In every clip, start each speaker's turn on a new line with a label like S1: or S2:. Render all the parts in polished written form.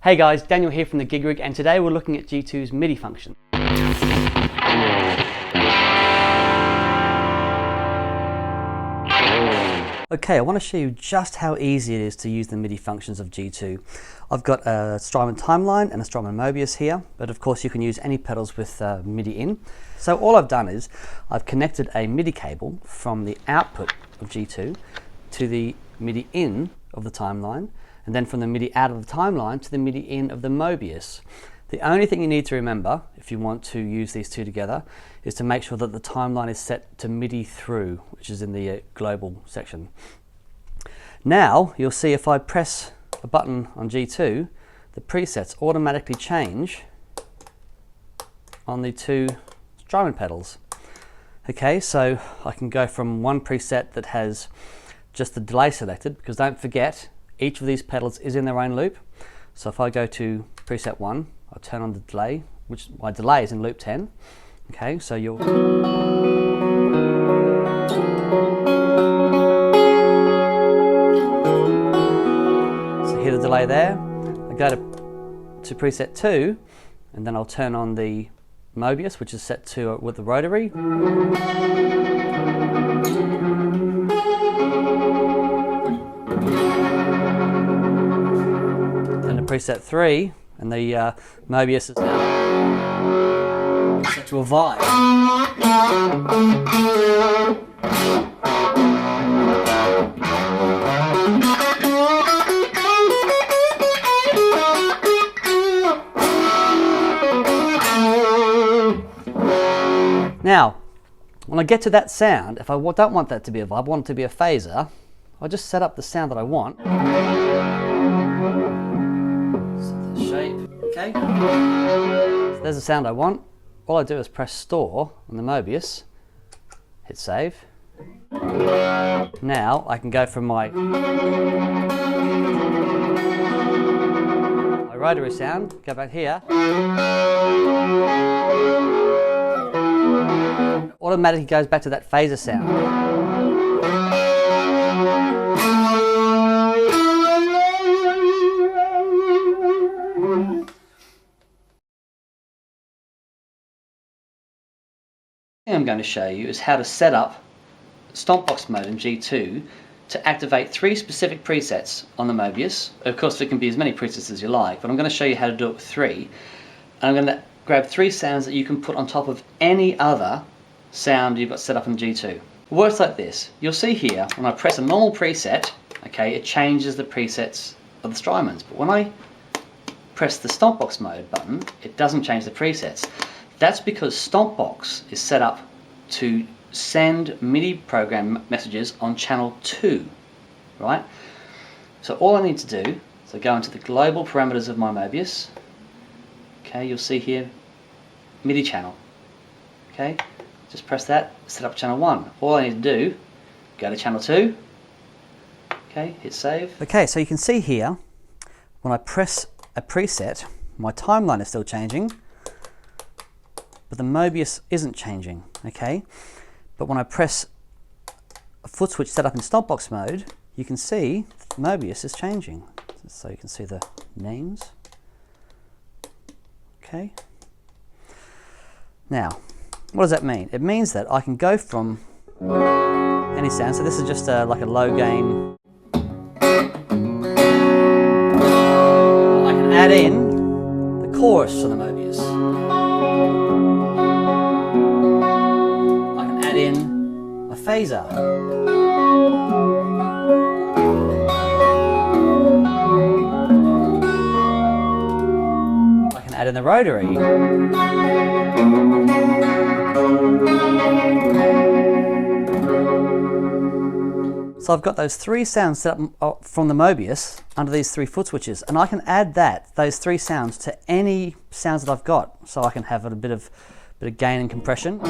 S1: Hey guys, Daniel here from TheGigRig, and today we're looking at G2's MIDI function. Okay, I want to show you just how easy it is to use the MIDI functions of G2. I've got a Strymon timeline and a Strymon Mobius here, but of course you can use any pedals with MIDI in. So all I've done is I've connected a MIDI cable from the output of G2 to the MIDI in of the timeline, and then from the MIDI out of the timeline to the MIDI in of the Mobius. The only thing you need to remember if you want to use these two together is to make sure that the timeline is set to MIDI through, which is in the global section. Now you'll see if I press a button on G2, the presets automatically change on the two Strymon pedals. Okay, so I can go from one preset that has just the delay selected, because don't forget each of these pedals is in their own loop. So if I go to preset 1, I'll turn on the delay, which my delay is in loop 10. Okay, so you'll hear the delay there. I go to preset 2, and then I'll turn on the Mobius, which is set to with the rotary. Preset 3, and the Mobius is now set to a vibe. Now, when I get to that sound, if I don't want that to be a vibe, I want it to be a phaser, I'll just set up the sound that I want. Okay, so there's the sound I want. All I do is press store on the Mobius, hit save. Now I can go from my rotary sound, go back here. Automatically goes back to that phaser sound. I'm going to show you is how to set up Stompbox mode in G2 to activate 3 specific presets on the Mobius. Of course, it can be as many presets as you like, but I'm going to show you how to do it with 3. And I'm going to grab 3 sounds that you can put on top of any other sound you've got set up in G2. It works like this. You'll see here, when I press a normal preset, okay, it changes the presets of the Strymons. But when I press the Stompbox mode button, it doesn't change the presets. That's because Stompbox is set up to send MIDI program messages on channel 2, right? So all I need to do is I go into the global parameters of my Mobius. Okay, you'll see here MIDI channel. Okay, just press that, set up channel 1. All I need to do, go to channel 2. Okay, hit save. Okay, so you can see here when I press a preset, my timeline is still changing, but the Mobius isn't changing, okay? But when I press a foot switch set up in Stompbox mode, you can see the Mobius is changing. So you can see the names, okay? Now, what does that mean? It means that I can go from any sound, so this is just like a low gain. I can add in the chorus to the Mobius. In a phaser. I can add in the rotary. So I've got those 3 sounds set up from the Mobius under these 3 foot switches, and I can add those 3 sounds to any sounds that I've got. So I can have a bit of gain and compression.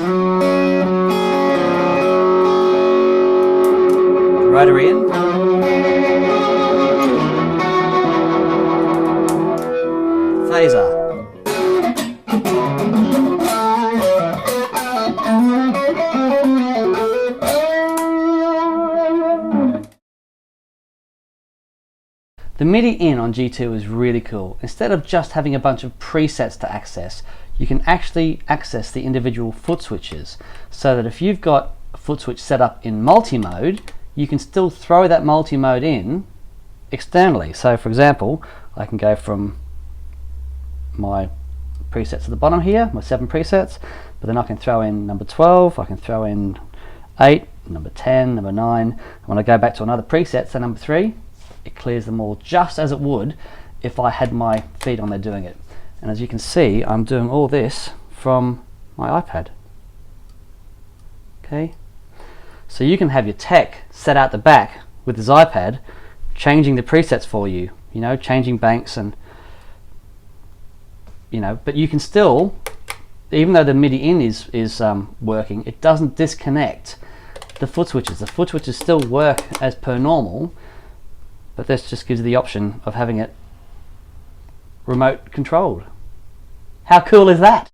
S1: Rotary in. Phaser. The MIDI in on G2 is really cool. Instead of just having a bunch of presets to access, you can actually access the individual foot switches, so that if you've got a foot switch set up in multi-mode, you can still throw that multi-mode in externally. So for example, I can go from my presets at the bottom here, my 7 presets, but then I can throw in number 12, I can throw in 8, number 10, number 9. When I go back to another preset, so number 3, it clears them all just as it would if I had my feet on there doing it. And as you can see, I'm doing all this from my iPad. Okay, so you can have your tech set out the back with his iPad, changing the presets for you, you know, changing banks and, you know, but you can still, even though the MIDI in is working, it doesn't disconnect the foot switches. The foot switches still work as per normal, but this just gives you the option of having it remote controlled. How cool is that?